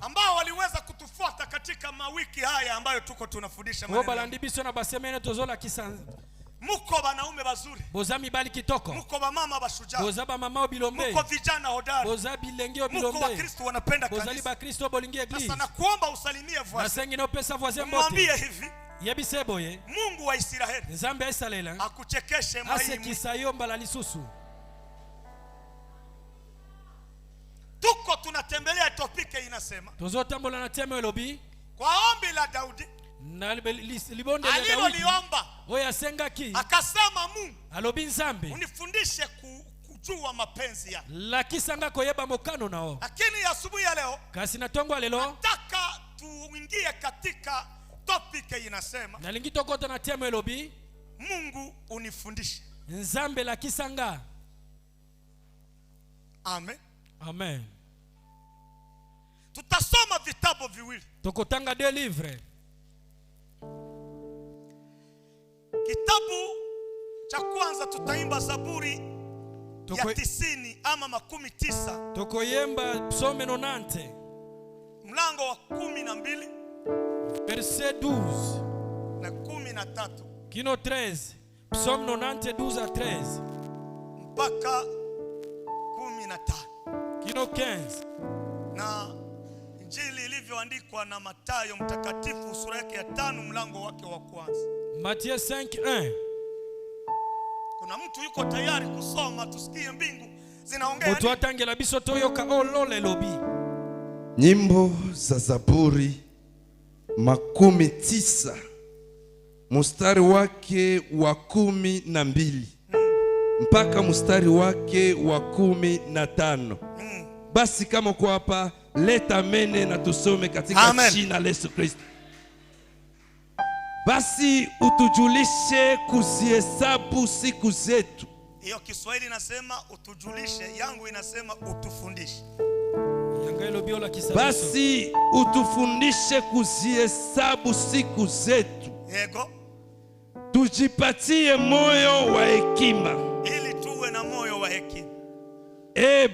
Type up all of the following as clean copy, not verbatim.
ambao waliweza kutufuata katika mawiki haya ambayo tuko tunafundisha maneno. Muko wanaume wazuri, muko mama bashujaa, muko vijana hodari, muko Wakristo wanapenda kanisa. Sasa nakuomba usalimie voisin, mwambie hivi: Mungu wa Israeli akuchekeshe maimu. Tuko tunatembelea topike inasema kwa ombi la Daudi aliloliomba, akasema Mungu unifundishe kujua mapenzi yako. Lakini asubuhi ya leo nataka tuingie katika topike inasema Mungu unifundishe. Amen. Amen. Tutasoma vitabu viwili. Tokotanga deux livres. Kitabu cha kwanza tutaimba Zaburi ya 90 ama 19. Tokoyemba Psaume 90. Mlango wa 12. Verset 12 na 13. Kino 13. Psaume 90 12 à 13. Mpaka 15. Kino 15. Na Injili ilivyoandikwa na Mathayo mtakatifu sura yake ya 5 mlango wake wa kwanza. Matthieu 5:1. Kuna mtu yuko tayari kusoma tusikie mbingu zinaongea? Utwatangela biso toyoka olole lobi. Nyimbo za Zaburi 90 mstari wake wa 12 mpaka mstari wake wa 15. Basi kama uko hapa leta mene na tusome katika jina la Yesu Kristo. Basi utujulishe kuzihesabu siku zetu. Hiyo Kiswahili inasema utujulishe, yangu inasema utufundishe. Basi utufundishe kuzihesabu siku zetu. Yego. Tujipatie moyo wa hekima, ili tuwe na moyo wa hekima.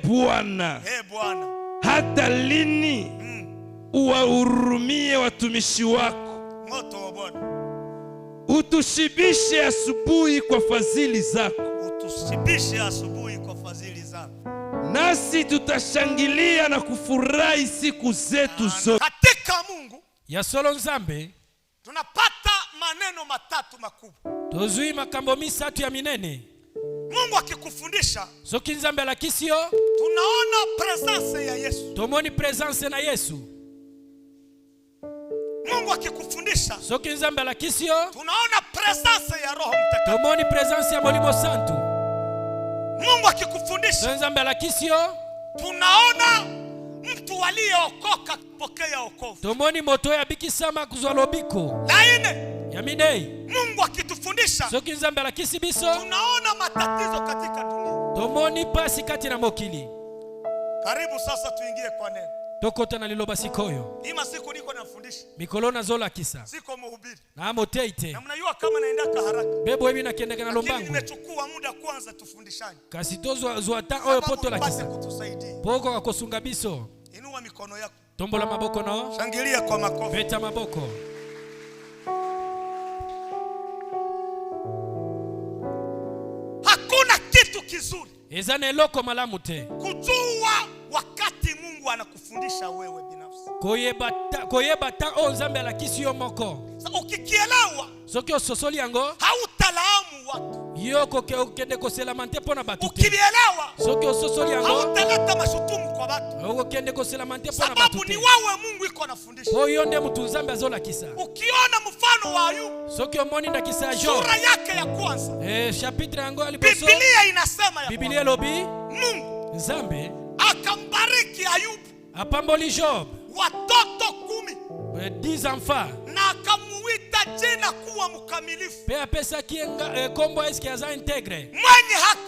Bwana, hata lini uwahurumie watumishi wako? Moto wa Bwana. Utushibishe asubuhi kwa fadhili zako. Utushibishe asubuhi kwa fadhili zako. Nasi tutashangilia na kufurahi siku zetu zote. Katika Mungu ya solo nzambe tunapata maneno matatu makubwa. Tozui makambo misatu ya minene. Mungu akikufundisha, soki nzambe alakisio, tunaona presence ya Yesu. Tomoni presence na Yesu. Mungu akikufundisha, soki nzambe alakisio, tunaona presence ya Roho Mtakatifu. Tomoni presence ya Molimo Santo. Mungu akikufundisha, nzambe alakisio, tunaona mtu aliyeokoka kupokea wokovu. Tomoni moto ya bikisama kuzwa lobiko. Laine ya midei. Mungu akitufundisha, soki nzambe alakisi biso, tunaona matatizo katika dunia. Tomoni pasi kati na mokili. Karibu sasa tuingie kwa neno. Tokota na liloba sikoyo. Ima siku niko nafundisha. Mikolona zola kisa. Siko mhubiri. Na amo teite. Na mnajua kama naendaka haraka. Bebo hivi nakiendeka na lombangu. Lakini nimechukua muda kwanza tufundishane. Kasitozo zuata oyo poto la kisa. Poko kakosunga biso. Inua mikono yako. Tombola maboko no. Shangilia kwa makofi. Beta maboko. Hakuna kitu kizuri ezane loko malamu te kujua wakati Mungu anakufundisha wewe binafsi. Koyeba ta o nzambe alakisi yo moko. Ukikielewa, soki ososoli yango, hautalaumu watu. Yoko okende kosela mante pona batu te. Ukielewa, soki ososoli yango, hautaleta mashutumu kwa watu. Okende kosela mante pona batu te. Sababu ni wewe Mungu iko anafundisha. Oyo nde mtu nzambe azola kisa. Ukiona mfano wa Ayubu, soki omoni nda kisa jo, sura yake ya kwanza, chapitre yango aliposo, Biblia inasema ya Biblia lobi, Mungu nzambe akambariki Ayubu, apamboli Job watoto 10 enfants, na akamuita jina kuwa mkamilifu. Pe apesa kienga kombo eski aza integre, mwenye haki,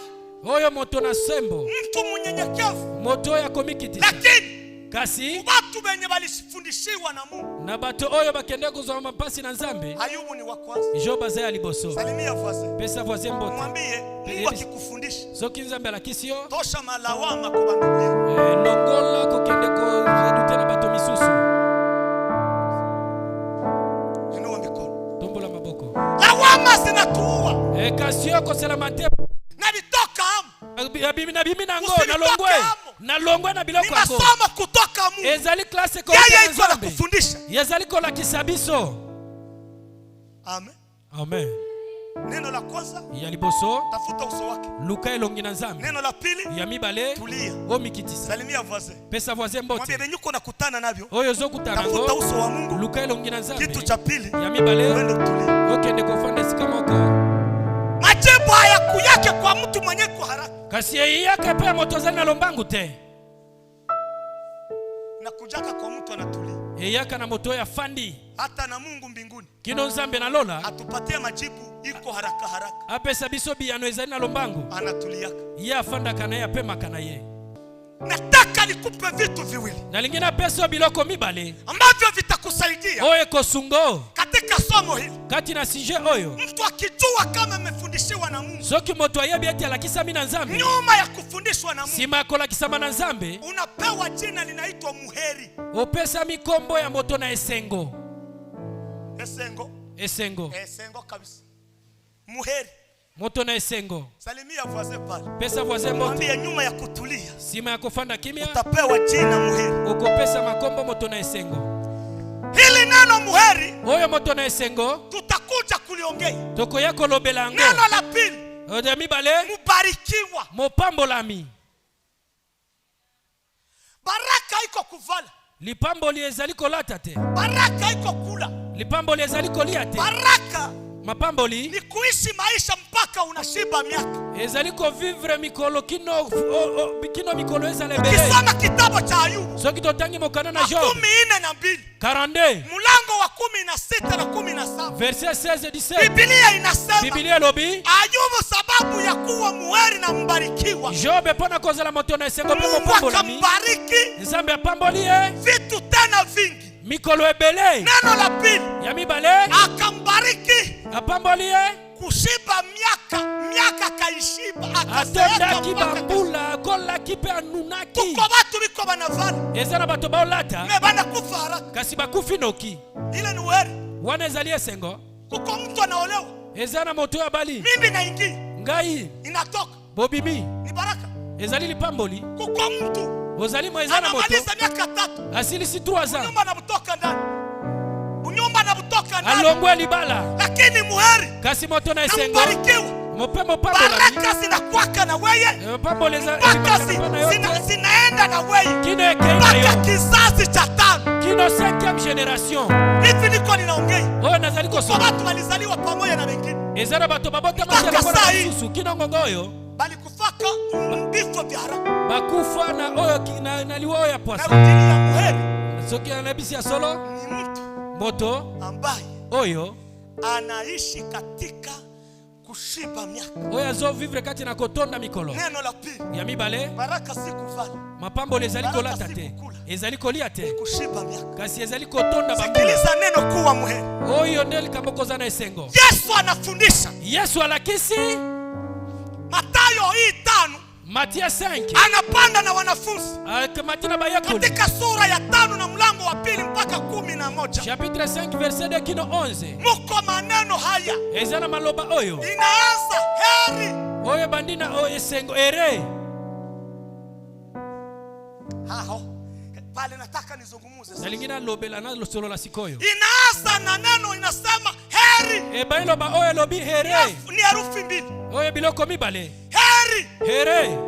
oyo moto na sembo, mtu mnyenyekevu, moto ya komikiti. Lakini kasi watu wenye walifundishiwa na Mungu, na bato oyo bakende kuzwa mapasi na nzambe, Ayubu ni wa kwanza. Job aza aliboso. Salimia voisin. Pesa voisin mbote. Mwambie Mungu akikufundisha, soki nzambe alakisio, tosha malawama kwa bandugu. longola kokende ko dutena bato misusu. Inua mikono. Tombola maboko. Lawama zinatuua. Kasio kosela mate. Na bitoka hamu. Bimi nango na longwe na biloko yako. Ninasoma kutoka Mungu. Ezali klase ko yeye iko anakufundisha. Ezali ko la kisabiso. Amen. Amen. Neno la kwanza ya liboso tafuta uso wake. Luka elongi na nzambe. Neno la pili ya mibale tulia. O mikitisa. Salimia voisin. Pesa voisin mbote. Mwambie benyuko nakutana navyo. Oyo zokutana ngo. Tafuta uso wa Mungu. Luka elongi na nzambe. Kitu cha pili ya mibale wende tulia. Okende kofanda sikamoko. Majibu haya kuyake kwa mtu mwenye kwa haraka. Kasi yake pia motozali na lombangu te. Na kujaka kwa mtu anatulia. Yaka na moto ya fandi. Hata na Mungu mbinguni. Kino nzambe na lola. Atupatie majibu iko haraka haraka. Apesa biso biyano ezali na lombangu. Anatuliaka. Ye afanda kana ye apema kana ye. Nataka nikupe vitu viwili. Na lingine pesa biloko mibale. Ambavyo vitakusaidia. Oye kosungo. Katika somo hili. Kati na sije oyo. Mtu akijua kama amefundishiwa na Mungu. Soki moto ayebi eti alakisa mina nzambe. Nyuma ya kufundishwa na Mungu. Sima kola kisama na nzambe. Unapewa jina linaitwa muheri. Opesa mikombo ya moto na esengo. Esengo. Esengo. Esengo kabisa. Muheri. Moto na esengo. Salimia voisin pale. Pesa voisin moto. Mwambie nyuma ya kutulia. Sima ya kufanda kimya. Utapewa jina muheri. Ukopesa makombo moto na esengo. Hili neno muheri. Oyo moto na esengo. Tutakuja kuliongea. Toko yako lobelango. Neno la pili. Oja mibale. Mubarikiwa. Mopambo lami. Baraka iko kuvala. Lipambo liezali kolata te. Baraka iko kula. Lipambo liezali kolia te. Baraka mapambo li ni kuishi maisha mpaka unashiba miaka. Ezali ko vivre mikolo kino mikolo ezali bele. Kisoma kitabu cha Ayubu. Soki totangi mokana na Job. 12. 42. Mlango wa 16 na 17. Verset 16 et 17. Biblia inasema. Biblia lobi. Ayubu sababu ya kuwa muheri na mbarikiwa. Job pona kozala moto na esengo pe Mungu mopambo lami. akambariki. Nzambe apamboli ye. Vitu tena vingi. Mikolo ebele. Neno la pili. Ya mibale. Akambariki. Apamboli ye. Kushiba miaka kaishiba akazeeka kibambula kola kipe anunaki. Kuko batu biko banavala. Ezana bato baolata. Me banakufa haraka. Kasi bakufi noki. Ile ni uheri. Wana ezali esengo. Kuko mtu anaolewa. Ezana moto ya bali. Mimi naingia. Ngai. Inatoka. Bobimi. Ni baraka. Ezali lipamboli. Kuko mtu. Ozali mo ezana moto. Anamaliza miaka 3. Asili si 3 ans. Nyumba anabutoka ndani. Unyumba anabutoka ndani. Alongwe libala. Lakini muheri. Kasi moto na esengo. Mbarikiwa. Mopembo pambo la. Baraka zinakuwaka na wewe. Pambo leza. Zinaenda na wewe. Kino ekeina yo. Mpaka kizazi cha 5. Kino 5e generation. Hivi niko ninaongea. Oyo nazali kusoma. Watu walizaliwa pamoja na wengine. Ezana bato babota moja na kwa susu. Kino ngongoyo. Bali kufaka mbifo vya haraka. Bakufa na oyo na liwa ya poisa. Na muheri. Soki anabisi ya solo. Ni mtu. Moto. Ambaye. Oyo. Anaishi katika kushiba miaka. Oyo zo vivre kati na kotonda mikolo. Neno la pili. Ya mibale. Baraka si kuvala. Mapambo lezali kolata te. Ezali kolia te. Kushiba miaka. Kasi ezali kotonda bambula. Sikiliza neno kuwa muheri. Oyo ndeli kamokoza na esengo. Yesu anafundisha. Yesu alakisi. Mathayo 5. Matia 5. Anapanda na wanafunzi. Matina bayakuli. Katika sura ya 5 na mlango wa 2 mpaka 11. Chapitre 5 verset 2 kino 11. Muko maneno haya. Ezana maloba oyo. Inaanza heri. Oyo bandina oyo esengo ere. Haho. Pale nataka nizungumuze. Nalingina lobela na losolo la sikoyo. Inaanza na neno inasema heri. Bailoba oyo lobi here. Ni herufi mbili. Oyo biloko mibale. Heri. Here.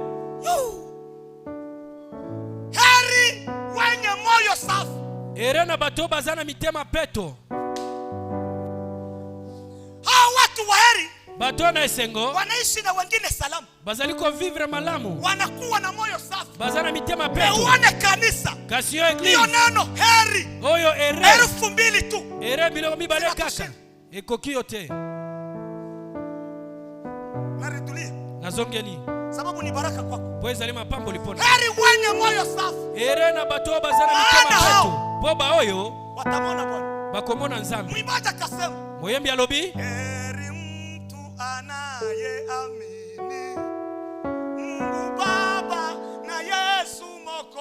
Heri wenye moyo safi. Ere na bato bazana mitema peto. Hao watu wa heri. Bato na esengo. Wanaishi na wengine salamu. Bazali ko vivre malamu. Wanakuwa na moyo safi. Bazana mitema peto. Uone kanisa. Kasio eglise. Hiyo neno heri. Oyo ere. Herufi mbili tu. Ere biloko mibale kaka. Ekokio te. Naritulie. Nazongeli. Sababu ni baraka kwako. Poeza lima pambo lipona. Heri wenye moyo safi. Ere na bato bazana mitema peto. Poba oyo. Watamona Bwana. Bakomona nzambe. Mwimbaji akasema. Moyembi alobi. Heri mtu anayeamini Mungu Baba na Yesu Mwokozi.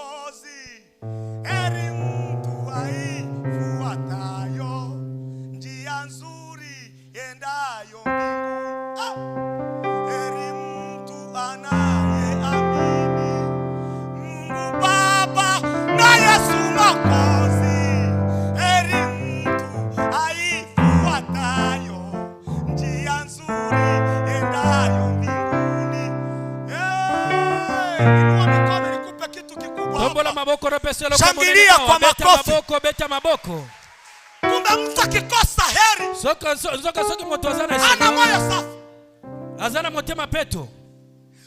wakubwa Tombola hapa. maboko ropeswe loko Shangilia monene. kwa Beta makofi. maboko, beta maboko. Kumbe mtu akikosa heri Soki moto azana ana esengo. moyo safi. Azana motema peto.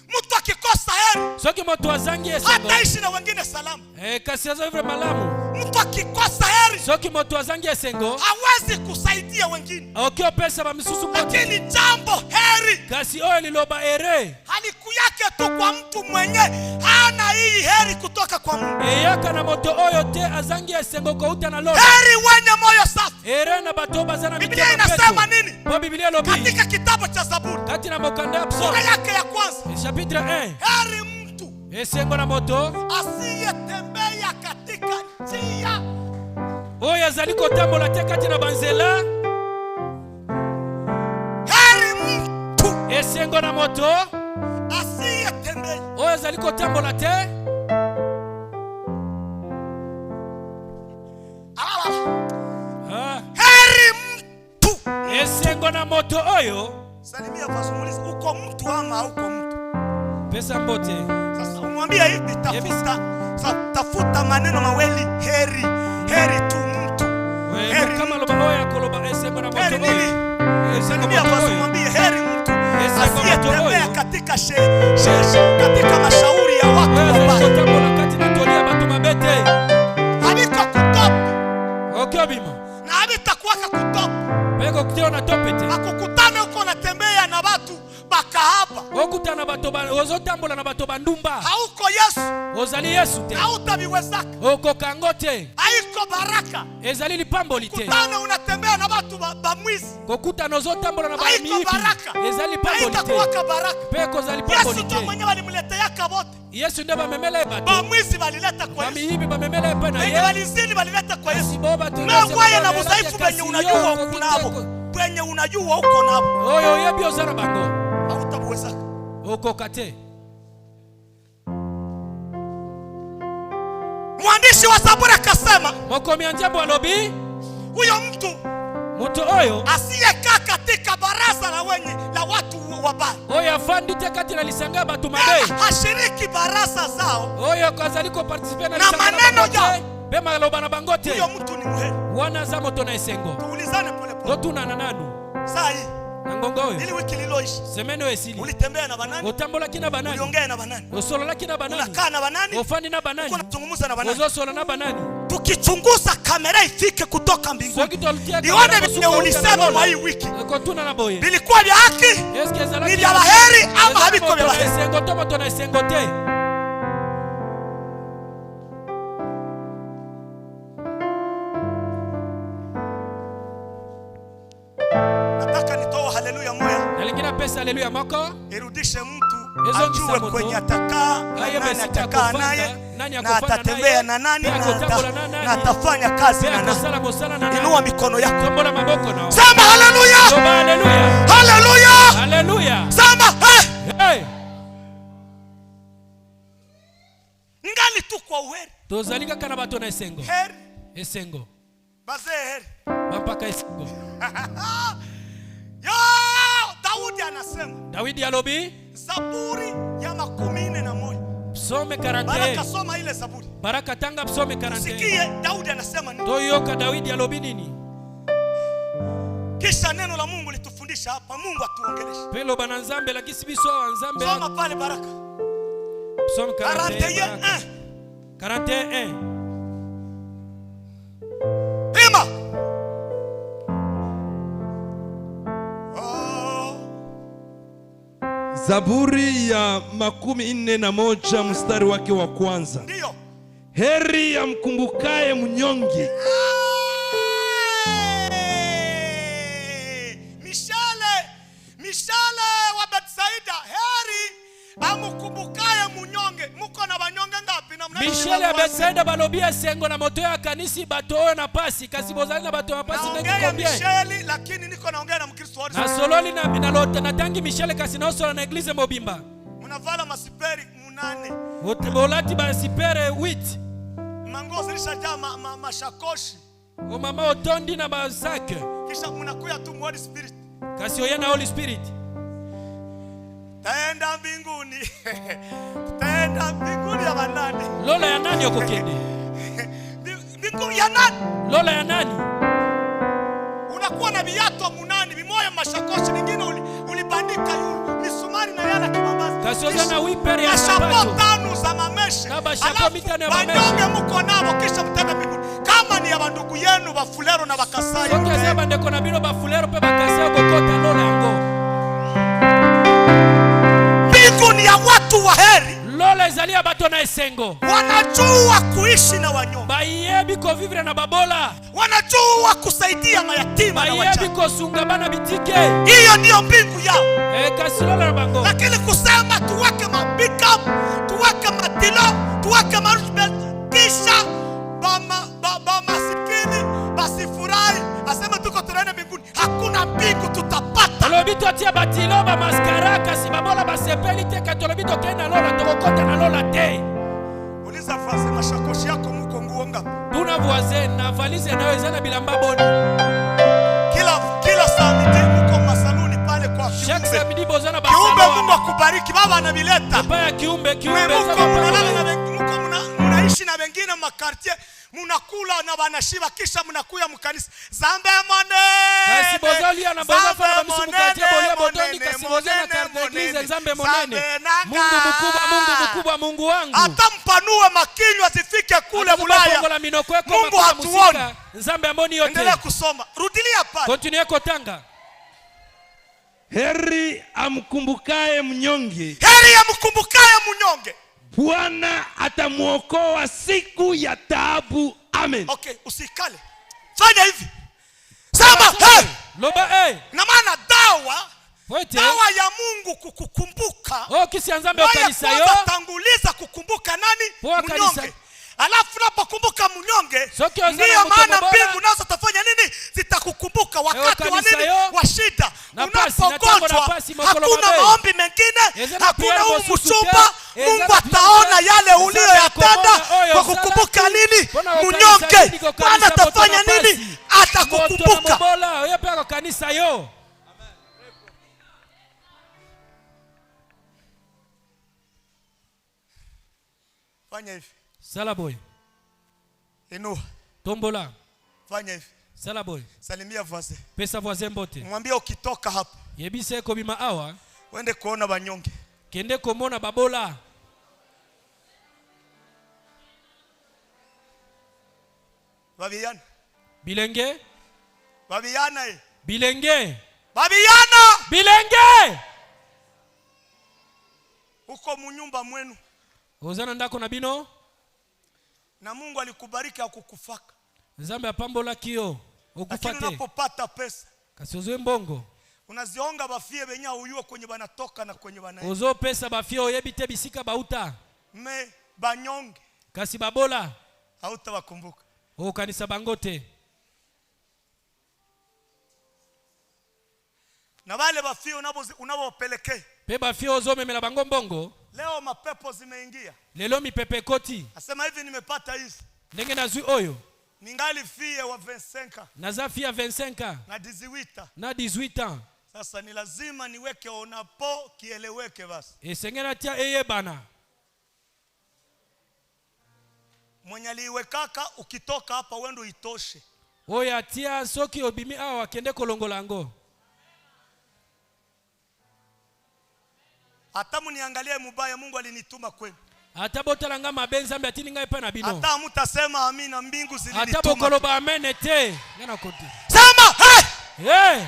Mtu akikosa heri Soki moto azangi esengo. hataishi na wengine salama. Kasi azo vivre malamu. Mtu akikosa heri Soki moto azangi esengo. hawezi kusaidia wengine. Okio pesa ba misusu moto. Lakini jambo heri Kasi oyo liloba ere. halikuyake tu kwa mtu mwenye hana hii heri kutoka kwa Mungu. Eyaka na moto oyo te azangi esengo ko uta na loba. Heri wenye moyo safi. Ere na batoba zana Biblia mitema peto. inasema nini? Po Biblia lobi. Katika kitabu cha Zaburi Kati na mokanda ya sura pso. yake ya kwanza, Chapitre 1. heri mtu Esengo na moto. asiyetembea katika njia. Oyo azali kotambola te kati na banzela. Heri mtu Esengo na moto. asiyetembea. Oyo azali kotambola te. Ah. Heri mtu. Esengo na moto oyo. Salimia pasumuliza, uko mtu ama hauko mtu? Pesa mbote. Sasa umwambie hivi, tafuta maneno mawili, heri. Heri tu mtu. Heri Kama loba oyo akoloba esengo na moto Heri nini? oyo. Esengo Salimia moto basi oyo. mwambie heri mtu Esengo asiyetembea moto oyo. katika katika mashauri ya watu Oyo azali wabaya. kotambola kati na tolia bato mabete. Habiko kutopa Okio bima. na habitakuwaka kutopa. Peko kuteo na topete. Akukutane huko unatembea na watu bakahaba. Okutana bato ba ozotambola na bato bandumba. Hauko Yesu, Ozali Yesu te. hautaviwezaka. Oko kangote. Haiko baraka. Ezali lipamboli te. Kutane unatembea na watu bamwizi. Kokuta nozotambola na Haiko bamiibi. baraka. Ezali pamboli te. Haitakuwaka baraka. Peko zali Yesu pamboli ndio te. mwenyewe alimleteaka wote. Yesu ndio bamemela bato. Bamwizi balileta kwa Yesu. Bamiibi bamemela epa na Wenye ye. walizini balileta kwa Yesu. Siboba tu. Na wewe na udhaifu wenye unajua uko nabo. Wenye unajua uko nabo. Oyo yebi ozana bango. Hautabuwezaka. Oko kate. Mwandishi wa Zaburi akasema, Mokomi anjambo alobi. huyo mtu Muto oyo. asiyekaa katika baraza la watu wabaya. Oyo afandi te kati na lisanga bato mabe. Hashiriki baraza zao. Oyo kozali ko participer na Na lisanga maneno bango te. yao. Pe maloba na bango te. Huyo mtu ni muheri. Wana za moto na esengo. Tuulizane pole pole. Totuna na nanu. Saa hii Na ngongo oyo. ili wiki liloishi Semeno esili. ulitembea na banani? Otambola kina banani. Uliongea na banani? Osolola kina banani. Unakaa na banani? Ofandi na banani. Uko unazungumza na banani? Ozosola na banani. Tukichunguza kamera ifike kutoka mbinguni. Soki tolutia Nione vile ulisema mwa hii wiki. Kotuna na boye. Vilikuwa vya haki? Eske ezala Ni vya baheri ama haviko vya baheri? Esengo to moto na esengo te. Nataka nitoa haleluya moya. Nalingina pesa haleluya moko. Irudishe mtu Ezo ajue ngisamoto. kwenye atakaa na Aye nani besi atakaa akofanda, naye nani na akofanda atatembea naye, na nani pe akotambola na nani, na atafanya kazi pe na nani. akosala mosala na nani. Inua mikono yako. Tombola maboko nao. Sema haleluya. Toba haleluya. Haleluya. Haleluya. Sema Hey. ngali tu kwa uheri. Tozali kaka na bato na esengo. Heri. Esengo. Bazee heri. Mapaka esengo. Yo, Daudi anasema Dawidi alobi. Zaburi ya 41. Psome Baraka 41. soma ile Zaburi. Baraka tanga psome 41. Sikie Daudi anasema nini. Toyoka Dawidi alobi nini? Kisha neno la Mungu litufundisha hapa. Mungu atuongeleshe. Pelo bana nzambe la kisibiso wa nzambe. Soma pale Baraka. Psome 41. 41. 41. Ima. Oh. Zaburi ya 41 mstari wake wa kwanza. Ndio. Heri ya mkumbukaye mnyonge. Mishale wa Betsaida, heri amukumbukaye munyonge. Muko na banyonge ngapi na mnaishi? Mishale ya Betsaida balobia sengo na moto ya kanisi bato oyo na pasi kasi bozali na bato ya pasi Naongea ndenge combien. Mishale lakini niko naongea na Mkristo wote. Na sololi na minalota na tangi Mishale kasi na osola na eglise mobimba. Mnavala masiperi 8. Otbolati ba sipere 8. Mango zilishajaa mashakoshi. O mama otondi na ba sac. Kisha mnakuya tu Holy Spirit. Kasi oya na Holy Spirit. taenda mbinguni. Taenda mbinguni ya nani? Lola ya nani okokende? Mbinguni ya nani? Lola ya nani? Unakuwa na viatu munani, vimoya mashakoshi vingine ulibandika misumari na yala kibambazi. Kasiozana wiperi ya sabato. Tano za mameshe. Banyonge muko nabo kisha mtenda mbinguni. Kama ni ya bandugu yenu bafulero na bakasai. Soki azaba ndeko na bino bafulero pe bakasai kokota lola yango. Mbinguni ya watu wa heri. Lola izalia bato na esengo. Wanajua kuishi na wanyonge. Bayebi ko vivre na babola. Wanajua kusaidia mayatima na wajane. Bayebi ko sunga bana bitike. Hiyo ndio mbingu yao. Kasi lola na bango. Lakini kusema tuweke mabikam, tuweke matilo, tuweke marushbel, kisha masikini basifurahi asema tuko tunaenda mbinguni. Hakuna mbingu tutapata. Lobito tia batilo ba maskara kasi babola basepeli te katolobito kenda lola tokokota na lola te. Uliza fasi mashakoshi yako muko nguo ngapi? Tuna voisin na valise nayo zana bilamba boni. Kila samedi muko masaluni pale kwa kiumbe. Chaque samedi bozana ba salon. Kiumbe Mungu akubariki baba anavileta. Baba ya kiumbe muko mnaishi na wengine makartie. Munakula na banashiba kisha mnakuya mkanisa. Zambe monene. Kasi bozolia na boza fala bamsubukatia bolia botoni kasi boza na karteglize zambe monene. Mungu mkubwa Mungu wangu. Hata mpanue makinywa zifike kule Bulaya. Mungu hatuoni. Zambe amoni yote. Endelea kusoma. Rudilia pale. Continue kotanga. Heri amkumbukaye mnyonge. Heri amkumbukaye mnyonge. Bwana atamuokoa siku ya taabu. Amen. Okay, usikale. Fanya hivi. Sema hey. Loba hey. Na maana dawa Wete. Dawa ya Mungu kukukumbuka. Kisianzambe kanisa yo. Tanguliza kukumbuka nani? Mnyonge. Alafu unapokumbuka mnyonge, ndio maana mbingu nazo tafanya nini? Zitakukumbuka wakati wa nini? Wa shida. Unapogonjwa hakuna maombi mengine, hakuna mchumba. Mungu ataona yale uliyoyatenda kwa kukumbuka nini? Mnyonge. Bwana atafanya nini? Atakukumbuka. Wewe pia kanisa yo. Fanya hivi. Sala boy. Inua. Tombola. Fanya hivi. Sala boy. Salimia voisin. Pesa voisin mbote. Mwambie ukitoka hapa. Yebise ko bima awa. Wende kuona banyonge. Kende komona babola. Babiyana. Bilenge. Babiyana eh. Bilenge. Babiyana. Bilenge. Uko munyumba mwenu. Ozana ndako na bino. Na Mungu alikubariki akukufaka. Nzambe apambola kio. Okufate. Lakini unapopata pesa. Kasi ozwe mbongo. Unazionga bafie benya uyuo kwenye banatoka na kwenye banaenda. Ozo pesa bafie oyebite bisika bauta. Me banyonge. Kasi babola. Hauta wakumbuka. Kanisa bangote. Na wale bafie unapopelekea. Pe bafie ozo memela bango mbongo. Leo mapepo zimeingia. Lelo mipepe koti. Asema hivi nimepata hizi. Ndenge nazui oyo. Ningali fie wa 25. Naza fia 25. Na 18. Na 18 ans. Sasa ni lazima niweke onapo kieleweke basi. Esengena tia eye bana. Mwenye aliwekaka ukitoka hapa wendo itoshe. Oya tia soki obimi awa kende kolongolango. Hata muniangalie mubaya Mungu alinituma kwenu. Hata botalanga mabenza mbe atini ngai pa na bino. Hata mutasema amina mbingu zilinituma. Hata bokoloba amen ete. Ngana konti. Sema hey! Hey!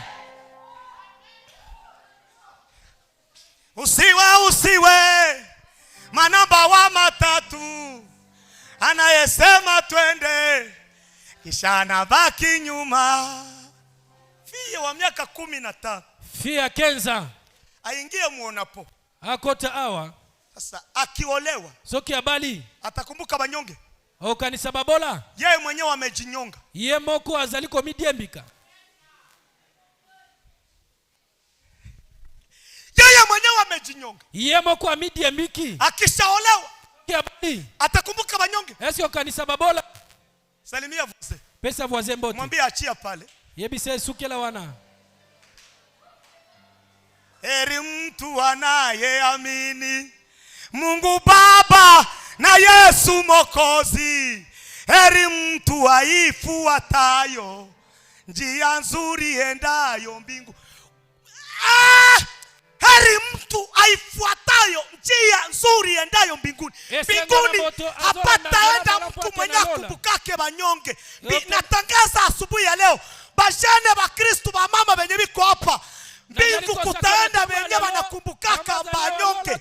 Usiwe manamba wa matatu anayesema twende kisha anabaki nyuma. Fie wa miaka 15. Fia kenza. Aingie muonapo. Akota awa. Sasa akiolewa. Soki abali. Atakumbuka banyonge. Kanisa babola. Yeye mwenyewe amejinyonga. Ye moko azaliko midiembika. Yeye mwenyewe amejinyonga. Ye moko amidiembiki. Akishaolewa. Kiabali. Atakumbuka banyonge. Esio kanisa babola. Salimia voisin. Pesa voisin mbote. Mwambie achia pale. Yebise sukela wana. heri mtu anayeamini Mungu Baba na Yesu Mwokozi. Heri mtu aifuatayo njia nzuri endayo mbingu. Heri mtu aifuatayo njia nzuri endayo mbinguni. Mbinguni hapataenda mtu mwenye kumbukake banyonge. Natangaza asubuhi ya leo, bashane ba Kristo ba mama benye biko hapa, mbingu kutaenda benye banakumbukaka banyonge.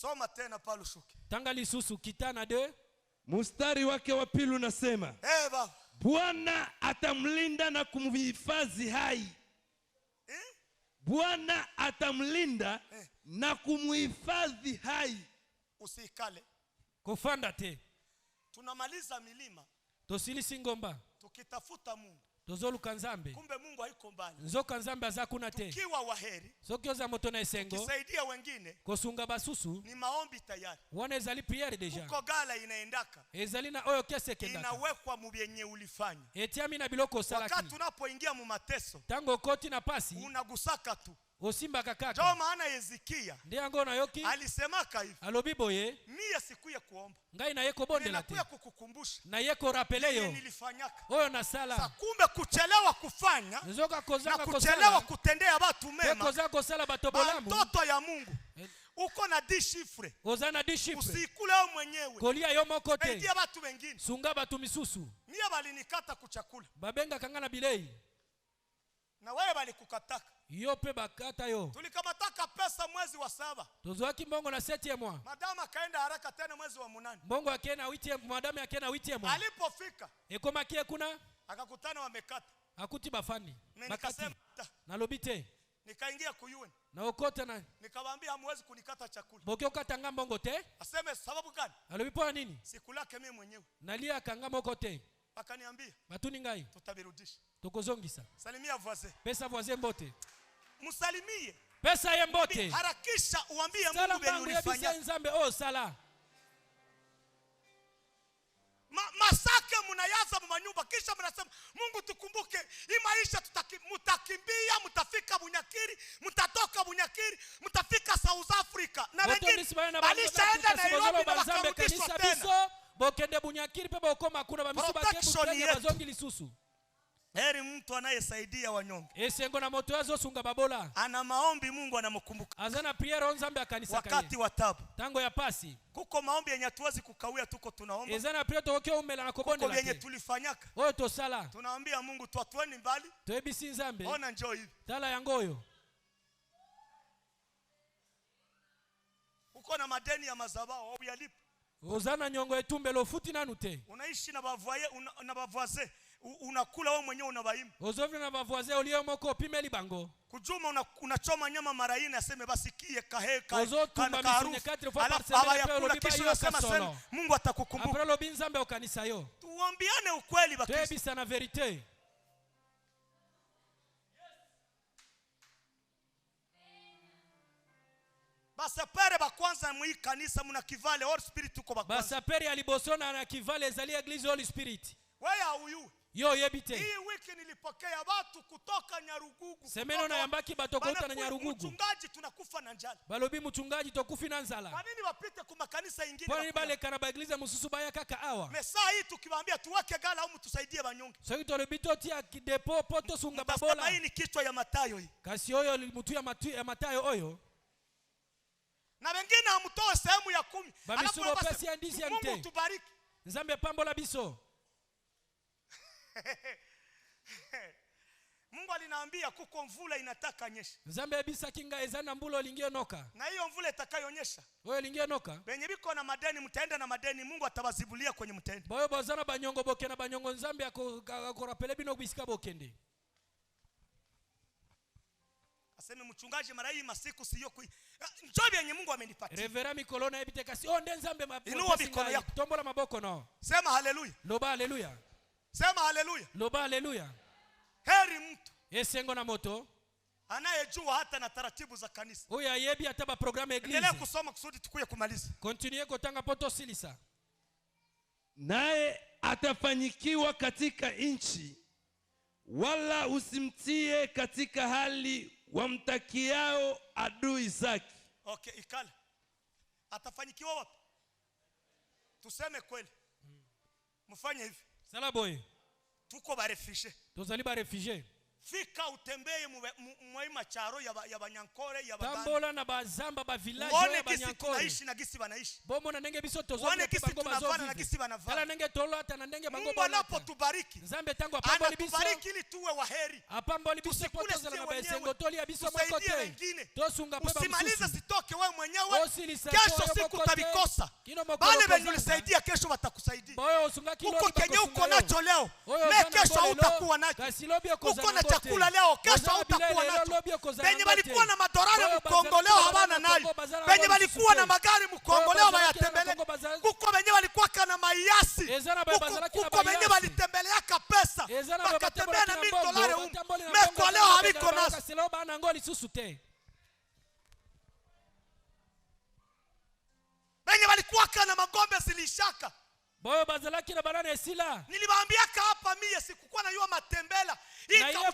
Soma tena pale shuki. Tanga lisusu kitana 2. Mstari wake wa pili unasema, Bwana atamlinda na kumhifadhi hai. Bwana atamlinda na kumhifadhi hai. Usikale. Kufanda te. Tunamaliza milima. Tosilisi ngomba. Tukitafuta Mungu. Tozoluka Nzambe. Kumbe Mungu haiko mbali. Nzoka Nzambe azakuna te. Tukiwa waheri. Sokioza moto na esengo. Tukisaidia wengine. Kosunga basusu. Ni maombi tayari. Wana ezali priere deja. Uko gala inaendaka. Ezali na oyo kese kendaka. Inawekwa mubyenye ulifanya. Etiami na biloko salaki. Wakati tunapoingia mu mateso. Tango koti na pasi. Unagusaka tu. Osimba kakaka. Ndio maana Hezekia ndiango na yoki alisemaka hivi, alobi boye mie sikuye kuomba, ngai na yeko bonde la te, nakuya kukukumbusha na yeko rapeleyo nilifanyaka oyo na sala. Kumbe kuchelewa kufanya nzoka kozanga na kuchelewa kutendea watu mema, kozanga kosala batobolamu mtoto ya Mungu uko na dishifre, ozana dishifre, usikule wewe mwenyewe, kolia yo moko te, saidia watu wengine, sunga batu misusu. Mie balinikata kuchakula, babenga kangana bilei, na wewe balikukataka yo pe bakata yo. Tulikamataka pesa mwezi wa 7. Tozoaki mbongo na 7e mwa. Madama kaenda haraka tena mwezi wa 8. Mbongo akena 8e, madama akena 8e mwa. Alipofika ekoma kie kuna akakutana wamekata. Akuti bafani. Makati. Na lobite. Nikaingia kuyueni. Na okota na. Nikamwambia hamwezi kunikata chakula. Boke okata mbongo te? Aseme sababu gani? Alobipo nini? Sikulake mimi mwenyewe. Nalia kanga moko te. Akaniambia. Batuni ngai. Tutabirudisha. Tokozongisa. Salimia voisin. Pesa voisin mbote. Musalimie. Pesa ye mbote. Harakisha uambie Mungu beni ulifanya. Nzambe o sala. Masake munayaza mu manyumba kisha mnasema Mungu tukumbuke hii maisha, mutakimbia, mutafika Bunyakiri, mutatoka Bunyakiri, mutafika South Africa na wengine balishaenda Nairobi na bakarudishwa tena. Bokende Bunyakiri pe bokoma kuna bamisu bakebu bazongi lisusu. Heri mtu anayesaidia wanyonge. Esengo na moto yazo sunga babola. Ana maombi Mungu anamkumbuka. Azana priere Nzambe akanisa kaye. Wakati wa taabu. Tango ya pasi. Kuko maombi yenye hatuwezi kukawia, tuko tunaomba. Ezana priere tokyo umela na kobonde la. Kuko yenye tulifanyaka. Oyo to sala. Tunaambia Mungu tuatueni mbali. Toebisi Nzambe. Ona njoo hivi. Tala yangoyo. Uko na madeni ya mazabao au yalipo. Ozana nyongo etumbelo futi nanu te. Unaishi na bavoye na bavoise. Unakula wewe mwenyewe unabaimba. Ozovyo na bavoise olio moko pimeli bango. Kujuma unachoma nyama mara 4 aseme basi kie kaheka. Ozotumba misunye 4 fois par semaine pe olobiba yo kasono. Mungu atakukumbuka. Après lobi Nzambe okanisa yo. Tuambiane ukweli bakristo. Tebisa na verite. Basapere ba kwanza mu kanisa muna kivale Holy Spirit uko ba kwanza. Basapere alibosona na kivale ezali Eglise Holy Spirit. Wewe huyu. Yo yebite. Hii wiki nilipokea watu kutoka Nyarugugu. Semeno na yambaki batokota na Nyarugugu. Mchungaji tunakufa na njala. Balobi mchungaji tokufi na nzala. Kwa nini wapite kwa makanisa ingine? Kwa nini bale kana ba Eglise mususu baya kaka awa? Mesaa hii tukiwaambia tuweke gala au mtusaidie banyonge. So kitolebito tia depo poto sunga babola. Hii ni kichwa ya Matayo hii. Kasi oyo mutu ya Matayo oyo. Na wengine hamtoe sehemu ya 10. Bamisubo pesi ya ndisi ya nte. Mungu tubariki. Nzambe pambola biso. Mungu alinaambia kuko mvula inataka nyesha. Nzambe ebisa kinga ezana mbulo lingio noka. Na hiyo mvula itakayonyesha. Wewe lingio noka. Benye biko na madeni mtaenda na madeni, Mungu atawazibulia kwenye mtende. Boyo bozana banyongo bokena banyongo Nzambe akorapele bino bisika bokende. Aseme mchungaji mara hii masiku siyo kui. Njobi yenye Mungu amenipatia. Revera mikolona ebite kasi onde Nzambe inua mikono yako. Tombola maboko no. Sema haleluya. Loba haleluya. Sema haleluya. Loba haleluya. Heri mtu esengo na moto anayejua hata na taratibu za kanisa. Oya yebi hata ba programme Eglise. Endelea kusoma kusudi tukuye kumaliza. Continue kotanga poto silisa. Naye atafanyikiwa katika nchi wala usimtie katika hali wamtakiao adui zake. Okay, ikala. Atafanyikiwa wapi? Tuseme kweli. Mfanye hivi. Sala boy. Tuko ba refugee. Tozali ba refugee. Fika utembeye mwa macharo ya banyankore ya baganda. Tambola na bazamba ba village ya banyankore. Tunaishi na gisi banaishi. Bomo na nenge biso tozona bango bazovana na gisi banavana. Kala nenge tolo ta na nenge bango bana. Mungu anapotubariki. Nzambe tangu apamboli biso. Atubariki ili tuwe waheri. Apamboli biso potoza na baesengo toli ya biso mwakote. Tosunga pe ba. Usimalize sitoke wewe mwenyewe. Kesho siku utabikosa. Bale benye ulisaidia kesho watakusaidia. Uko kenye uko nacho leo. Kesho hautakuwa nacho. Uko na chakula leo, kesho hautakuwa nacho. Benye walikuwa na madorari Mkongo leo hawana nayo. Benye walikuwa na magari Mkongo leo bayatembele. Kuko benye walikuwa kana maiasi. Kuko benye walitembelea pesa. Wakatembea na $1,000 meko leo habiko nazo. Benye walikuwa kana magombe zilishaka. Boyo bazalaki na barana esila. Niliwaambiaka hapa mie sikukuwa na yua matembela. Ika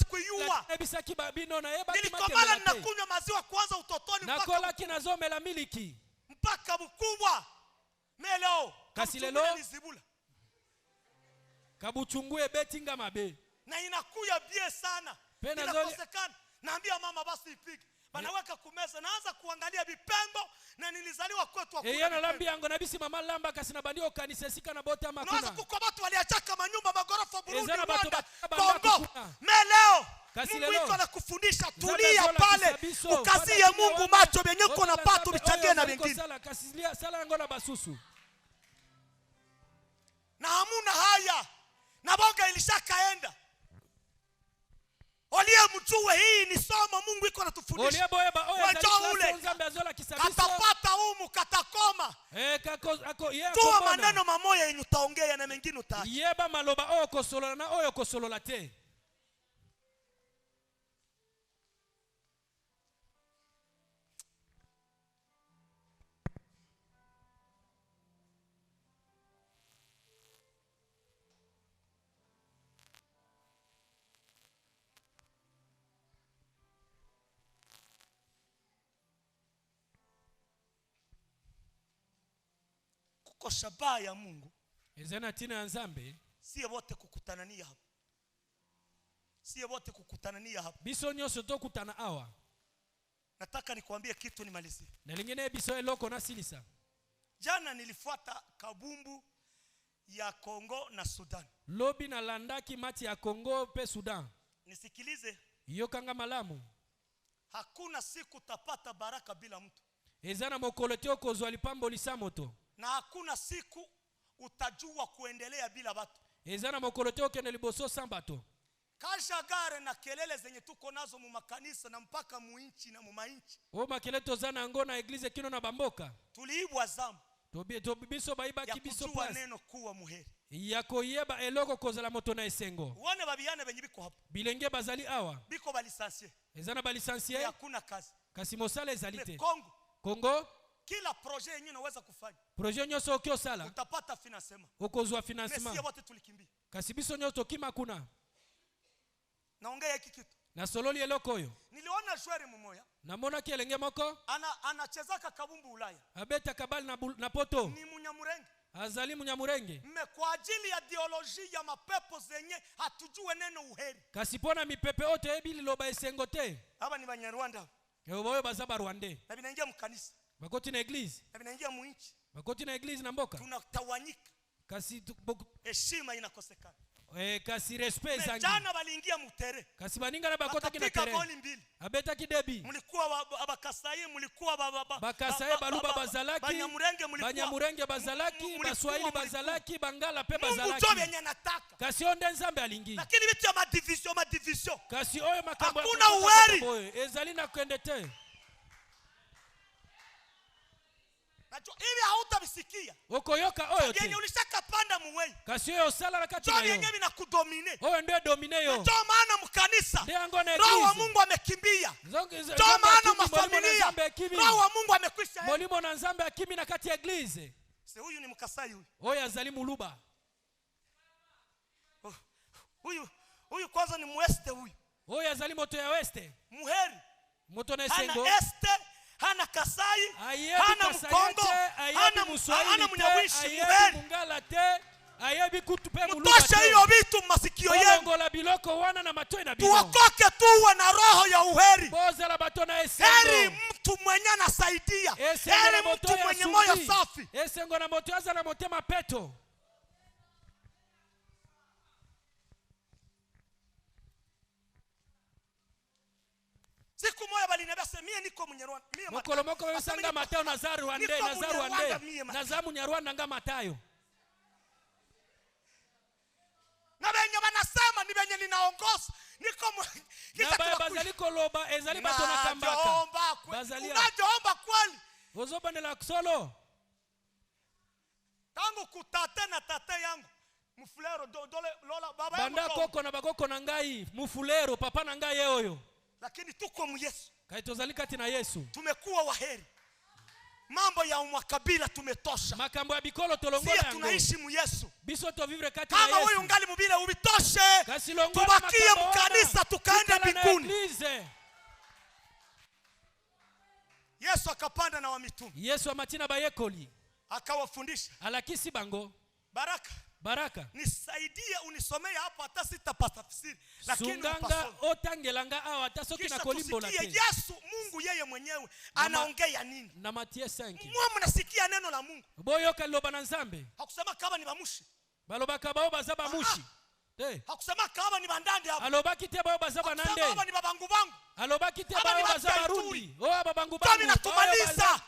kuyua. Ebisaki babino na yeba nilikomala ninakunywa maziwa kwanza utotoni mpaka. Nakola kinazomela miliki. Mpaka mkubwa. Meleo. Kasilelo. Kabuchungue betinga mabe. Na inakuya bie sana. Inakosekana. Naambia mama basi ipige. Banaweka kumeza naanza kuangalia bipengo na nilizaliwa kwetu hakuna. Yana lambi yango nabisi mama lamba kasina bandio kanisa sika na bota makuna. Naanza kuko watu waliachaka manyumba magorofa Burundi Rwanda Kongo. Meleo Mungu iko na kufundisha tulia pale. Ukazie Mungu macho benye uko na pato bichangie na wengine. Sala ngona basusu. Na hamuna haya. Na bonga ilishakaenda. Olie mtuwe hii ni somo Mungu iko anatufundisha. Wajua ule. Katapata umu katakoma. Tuwa maneno mamoya yenye utaongea na mengine utaacha. Yeba maloba oyo kosolola na oyo kosolola te. Kwa shabaha ya Mungu. Ezana tina ya Nzambe. Siye wote kukutanania hapa. Siye wote kukutanania hapa. Biso nyoso to kutana awa. Nataka nikuambie kitu nimalizie. Na lingine biso eloko na silisa. Jana nilifuata kabumbu ya Kongo na Sudan. Lobi na landaki mati ya Kongo pe Sudan. Nisikilize. Yokanga malamu. Hakuna siku tapata baraka bila mtu. Ezana mokoloteo kozwa lipambo lisamoto. Na hakuna siku utajua kuendelea bila watu. Ezana mokoloteo kene liboso sambato. Kasha gare na kelele zenye tuko nazo mu makanisa na mpaka mu inchi na mu mainchi. O makeleto zana ngona eglize kino na bamboka. Tuliibwa zamu. Tobiso baiba kibiso pas. Neno kuwa muheri. Yako yeba eloko kozala moto na esengo. Wane babiyane benye biko hapa. Bilenge bazali awa. Biko balisansie. Ezana balisansie. Hakuna kazi. Kasi mosala ezalite. Kongo. Kila projet yenyewe unaweza kufanya. Projet nyoso okyo sala. Utapata financement. Okozwa financement. Mesi wote tulikimbia. Kasi biso nyoso kima kuna. Naongea hiki kitu. Na sololi eloko oyo. Niliona joueur mmoja. Namona kielenge moko. Anachezaka kabumbu Ulaya. Abeta kabali na poto. Ni Munyamurenge. Azali Munyamurenge. Kwa ajili ya ideology ya mapepo zenye hatujue neno uheri. Kasi pona mipepe ote ebili loba esengo te. Haba ni Banyarwanda. Boyo bazaba Rwande. Na binaingia mkanisa. Bakoti na eglise. Na binaingia muinchi. Bakoti na eglise na mboka. Tunatawanyika. Kasi heshima inakosekana. Kasi respect zangi. Jana waliingia mutere. Kasi baninga na bakota kina tere. Abeta kidebi. Mulikuwa abakasai, mulikuwa bakasai baluba bazalaki. Banyamurenge bazalaki, baswahili bazalaki, bangala pe bazalaki. Mungu yenye nataka. Kasi onde Nzambe alingi. Lakini vitu ya madivision. Kasi oyo makambo. Hakuna uweri. Ezali na kwende te. Ili hautabisikia. Okoyoka oyo te. Yenye ulishaka panda muwei. Kasi oyo sala rakati nayo. Yenye binakudomine. Oyo ndio domine yo. Ndio maana mkanisa. Roho wa Mungu amekimbia. Ndio maana mafamilia. Roho wa Mungu amekwisha. Molimo na Nzambe akimi na kati ya eglise. Se huyu ni mkasai huyu. Oyo azali muluba. Huyu kwanza ni mueste huyu. Oyo azali moto ya weste. Muheri. Moto na Esengo. Hana este, hana Kasai, hana Mkongo, hana Munyawishi, Muheri. Mungala te, ayebi kutupe muluba. Mutoshe hiyo vitu masikio yenu. Ngola biloko wana na matoi na bino. Tuokoke tuwe na roho ya uheri. Boza la bato na Esengo. Heri mtu mwenye anasaidia. Heri mtu mwenye moyo safi. Esengo na moto yaza na motema peto. Siku moja bali niambia mie niko Mnyarwanda. Mokolomoko wewe sanga Matayo Nazaru ande Nazamu Nyarwanda nga Matayo. Na benye banasema ni benye ninaongoza. Niko kisha bazaliko loba ezali bato na kambaka. Bazalia. Unaomba kweli. Ozoba ne la solo. Tangu kutate na tate yangu. Mufulero dole lola baba yangu. Banda koko na bagoko na ngai, mufulero papa na ngai yeoyo. Lakini tuko mu Yesu. Kaitozalika tina Yesu. Tumekuwa waheri. Mambo ya umakabila tumetosha. Makambo ya bikolo tolongola yango. Sisi tunaishi mu Yesu. Biso to vivre kati na Yesu. Kama wewe ungali mubile ubitoshe. Tubakie mkanisa tukaende mbinguni. Yesu akapanda na wamitume. Yesu amatina bayekoli. Akawafundisha. Alakisi bango. Baraka. Nisaidie unisomee hapo hata sitapata tafsiri. Lakini sunganga otangelanga awa hata soki na kolimbo la tena. Yesu Mungu yeye mwenyewe anaongea nini? Na Mathayo 5. Mwa mnasikia neno la Mungu. Boyoka loba na Nzambe. Hakusema kama ni bamushi. Baloba kabao bazaba mushi. Hakusema kama ni bandande hapo. Alobaki te bao bazaba nande. Hakusema kama ni babangu bangu. Alobaki te bao bazaba rundi. Babangu bangu. Kama natumaliza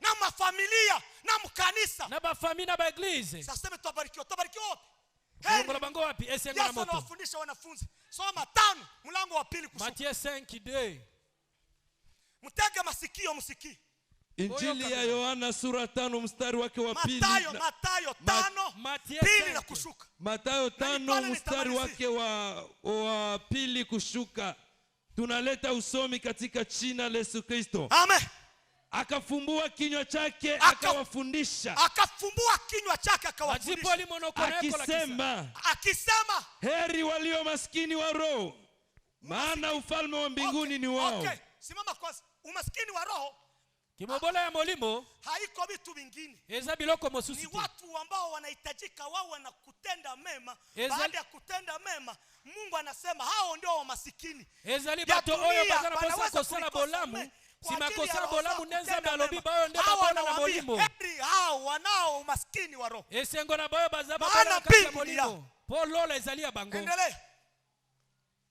na mafamilia na mkanisa. Na bafamili na baeglize. Sasa sema tubarikiwe wapi? Ngola bango wapi? Esengo na moto. Yesu anawafundisha wanafunzi. Soma 5 mlango wa 2 kusoma. Mathayo 5:2. Mtege masikio msikii. Injili ya Yohana sura 5 mstari wake wa 2. Mathayo 5:2 na kushuka. Mathayo 5 mstari wake wa 2 kushuka. Tunaleta usomi katika jina la Yesu Kristo. Amen. Akafumbua kinywa chake akawafundisha. Akafumbua kinywa chake akawafundisha. Akisema heri walio maskini wa roho, maana ufalme wa mbinguni ni wao. Okay, simama kwanza. Umaskini wa roho Kimobola ya molimo haiko vitu vingine. Eza biloko mosusi. Ni watu ambao wanahitajika wao na kutenda mema. Baada ya kutenda mema, Mungu anasema hao ndio wa masikini. Ezali bato oyo bazana posa kosala bolamu. Sima kosala bolamu nenza balobi bayo ndio babona na molimo. Heri hao wanao umaskini wa roho. Esengo na bayo bazaba bana kasa molimo. Polola ezali abango. Endelee.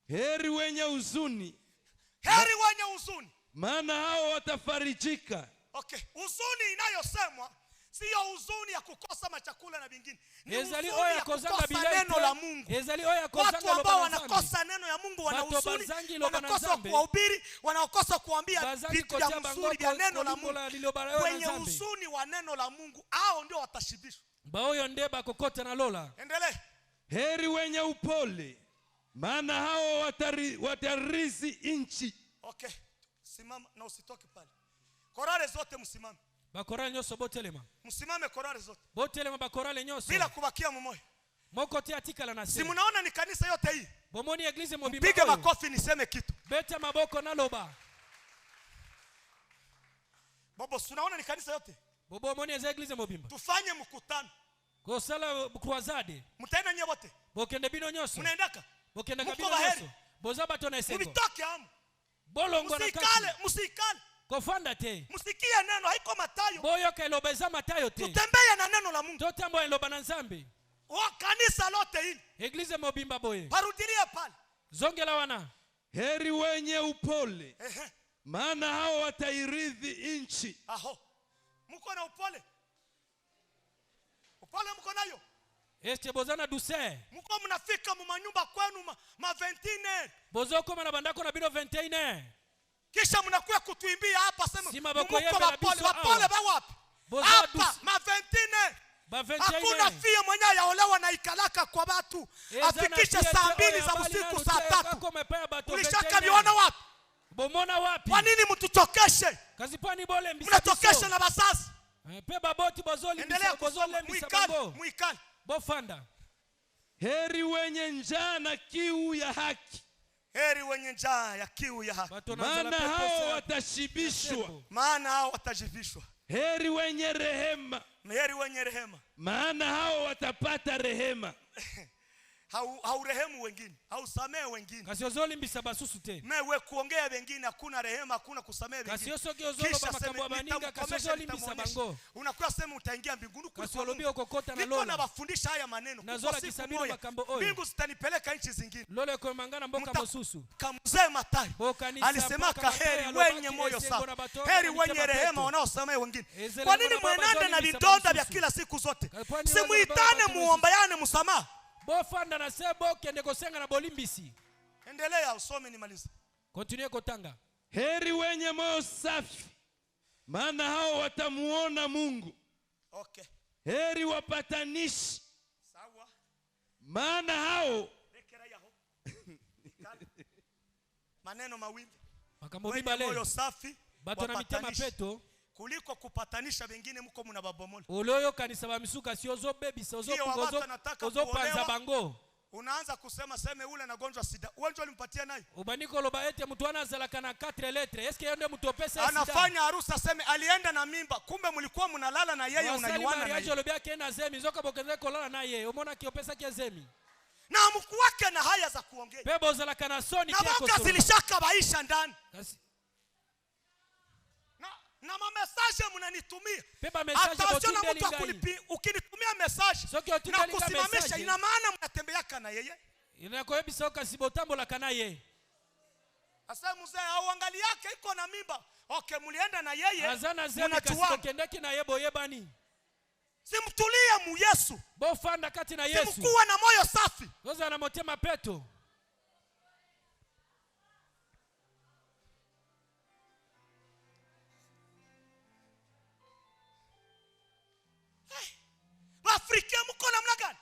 Heri wenye huzuni. Heri wenye huzuni. Maana hao watafarijika. Okay, huzuni inayosemwa sio huzuni ya kukosa machakula na vingine. Ni huzuni ya kukosa neno la Mungu. Watu ambao wanakosa neno ya Mungu wana huzuni, wanakosa kuhubiri, wanakosa kuambia vitu vya mzuri vya neno la Mungu. Wenye huzuni wa neno la Mungu hao ndio watashibishwa. Baoyo ndeba kokota na lola. Endelee. Heri wenye upole, maana hao watarithi nchi. Okay. Simama na usitoke pale. Korale zote msimame. Bakorale nyoso botelema. Msimame korale zote. Botelema bakorale nyoso. Bila kubakia mmoja. Moko te atikala na se. Si mnaona ni kanisa yote hii? Bomoni eglise mobimba. Piga makofi niseme kitu. Beta maboko na loba. Bobo, unaona ni kanisa yote? Bobo moni eza eglise mobimba. Tufanye mkutano. Ko sala croisade. Mtaenda nyewe wote. Bokende bino nyoso. Mnaendaka? Bokende kabino nyoso. Boza bato na Esengo. Mubitoke hamu. Bolongo na kati. Musikale. Kofanda te. Musikie neno haiko Mathayo. Boyo ka elobeza Mathayo te. Tutembea na neno la Mungu. Totambo eloba na Nzambe. Kanisa lote hili. Eglise mobimba boye. Parudilie pale. Zongela wana. Heri wenye upole. Maana hao watairithi nchi. Aho. Mko na upole? Upole mko nayo? Este bozana douceur. Mko mnafika mu manyumba kwenu ma 21. Bozoko mana bandako na bino 21. Kisha mnakuwa kutuimbia hapa sema mko wapole ba wapi? Hapa ma 21. Hakuna fie mwenye yaolewa na ikalaka kwa watu. Afikishe saa 2 za usiku saa 3. Ulishaka viona wapi? Bomona wapi? Kwa nini mtuchokeshe? Kazipani bole mbisa. Mnatokesha na basasi. Pe baboti bozoli mbisa bozole mbisa bango. Muikali. Bofanda. Heri wenye njaa na kiu ya haki. Heri wenye njaa ya kiu ya haki. Maana hao watashibishwa. Maana hao watajivishwa. Heri wenye rehema. Heri wenye rehema. Maana hao watapata rehema. Haurehemu wengine, hausamehe wengine. Kasiozoli mbisa basusu te. Mewe kuongea wengine hakuna rehema, hakuna kusamehe wengine. Kasiosoki ozolo bamakambo abaninga kasiozoli mbisa bango. Unakuwa sema utaingia mbinguni kwa Kasiolobi okokota na lola. Niko nabafundisha haya maneno. Nazola kisabiro makambo oyo. Mbingu zitanipeleka nchi zingine. Lole kwa mangana mboka mosusu. Kamzee Mathayo alisema heri wenye moyo safi. Heri wenye rehema wanaosamehe wengine. Kwa nini mwenende na vidonda vya kila siku zote? Simuitane muombayane msamaha. Bofanda na sebo kende kosenga na bolimbisi. Endelea usome nimalize. Continue kotanga. Heri wenye moyo safi, maana hao watamuona Mungu. Okay. Heri wapatanishi. Sawa. Maana hao maneno mawili. Makambo bale. Moyo safi, bato na mitema peto. Kuliko kupatanisha wengine mko mnababomola. Oloyo kanisa bamisuka siozo baby ozo panza bango. Unaanza kusema sema ule na gonjwa sida. Ugonjwa ulimpatia naye. Ubaniko loba ete mtu anazala kana 4 lettres. Eske yende mtu opesa sida. Anafanya harusi aseme alienda na mimba. Kumbe mlikuwa mnalala na yeye unanywana naye. Ajo lobia kena zemi zoka bokenze kolala na yeye. Umona kiopesa kiezemi. Na mkuu wake na haya za kuongea. Bebo zala kana soni keko. Na boka zilishaka baisha ndani. Na message mnanitumia. Beba message botundeli ngai. Ukinitumia message na kusimamisha ina maana mnatembea kana yeye. Inakoebisa okasibotambola kana yeye. Asa mzee au angali yake iko na mimba. Okay, mlienda na yeye. Azana zemi kasitokendeki na yebo yebani. Simtulie mu Yesu. Bofanda kati na Yesu. Simkuwa na moyo safi. Ngoza na motema peto. Afrika mko namna gani?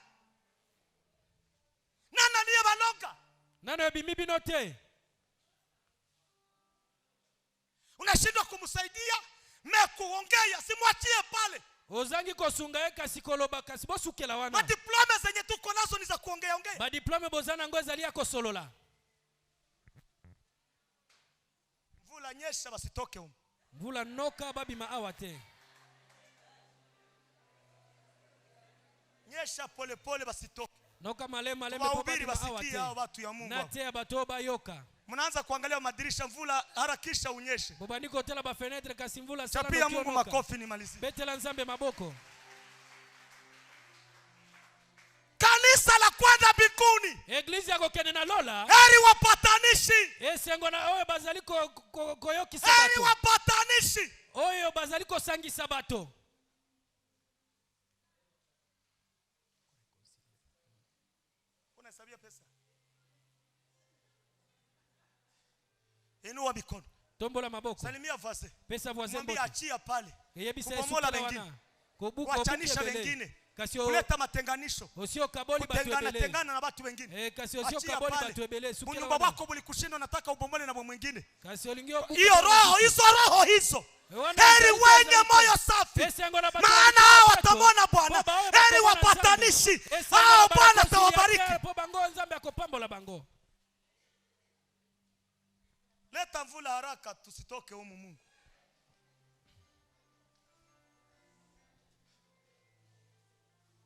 Nana ndiye balonga? Nana bimibi note? Unashindwa kumsaidia, mekuongea, simwachie pale. Ozangi kosunga eka sikoloba kasibosukela wana. Ba diploma zenye tuko nazo ni za kuongea ongea. Ba diploma bozana ngoza lia kosolola. Mvula nyesha basitoke huko. Mvula noka babi maawate. Nyesha pole pole basitoke. Noka malema po babi maawate. Watu ya Mungu. Nate abatoba yoka. Mnaanza kuangalia madirisha, mvula harakisha unyeshe. Bobaniko tela ba fenêtre kasimvula sana. Chapia Mungu makofi nimalizie. Betela nzambe maboko. Kanisa la kwanza mbinguni. Eglise yako kene na lola. Heri wapatanishi. Esengo na oyo bazaliko koyoki sabato. Heri wapatanishi. Oyo bazaliko sangi sabato. Unahesabia pesa? Inua mikono. Tombola maboko. Salimia vase. Pesa voisin. Mwambie achia pale. Kubomola wengine. Kuachanisha wengine. Kuleta matenganisho. Osio kaboli batwebele. Tengana na watu wengine. Kasio sio kaboli batwebele. Bunyumba wako bulikushindwa nataka ubomole na mwingine. Kasio lingio buku. Hiyo roho hizo. Heri wenye moyo safi. Maana hao watamwona Bwana. Heri wapatanishi. Hao Bwana atawabariki. Po bango nzambe akopambola bango. Leta mvula haraka tusitoke humu Mungu.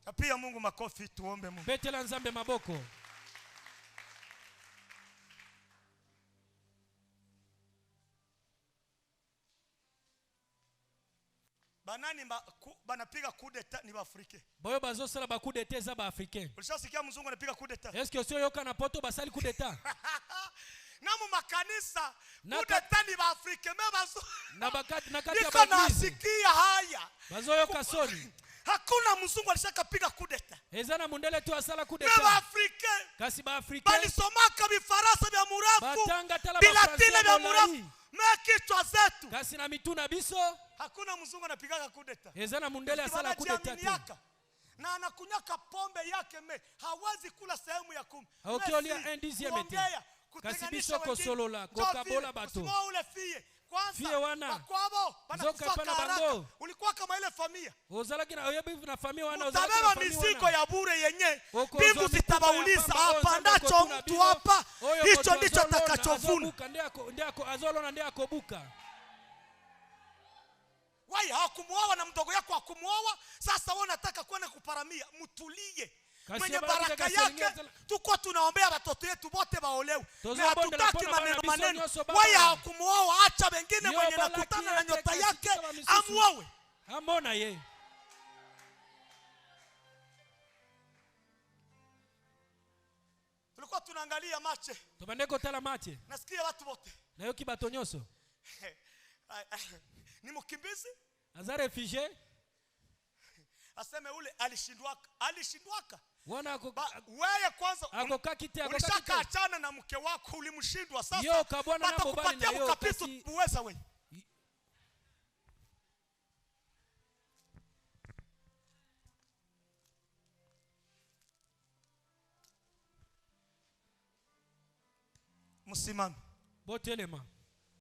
Tapia Mungu makofi tuombe Mungu. Betela nzambe maboko. Banani banapiga coup d'etat ni Afrika. Boyo bazosala ba coup d'etat za ba africain. Ulishasikia mzungu anapiga coup d'etat? Est-ce que sio yoka na poto basali coup d'etat? Namu makanisa coup d'etat ni ba Afrika mebazo. Na kati ya bagizi. Nasikia haya. Bazoyo kasoni. Hakuna mzungu alishakapiga coup d'etat. Ezana mundele tu asala coup d'etat. Ba Afrika. Kasi ba Afrika. Balisomaka bifarasa vya murafu. Batanga tala ba Francia vya murafu. Kichwa zetu. Kasi na mituna biso. Hakuna mzungu anapigaga coup d'etat. Ezana mundele asala coup d'etat. Na anakunyaka pombe yake hawezi kula sehemu ya 10. Okiolia 1/10 ete. Kasi biso kosolola kokabola bato. Simo ule fie fie wana bakwabo Zoka pana bango. ulikuwa kama ile familia ozalaki na oyebi na familia wana utabeba mizigo ya bure yenye mbingu zitabauliza apandacho mtu hapa hicho ndicho atakachovuna. Ndiako azolona ndiako buka. Wai hakumuoa na mdogo yako hakumuoa, sasa wewe unataka kwenda kuparamia. Mtulie. Mwenye baraka yake tuko tunaombea watoto wetu wote waolewe. Na hatutaki maneno. Wai hakumuoa, acha wengine mwenye nakutana na nyota yake amuoe. Amona ye. Tulikuwa tunaangalia mache. Tubandeko tala mache. Nasikia watu wote. Na yoki batonyoso. Ni mkimbizi? Aza refugee? Aseme ule alishindwaka. Wana ako wewe kwanza ulishaka achana na mke wako ulimshindwa sasa. Yo kabwana na mbali na yo kasi uweza wewe. Msimame. Botelema.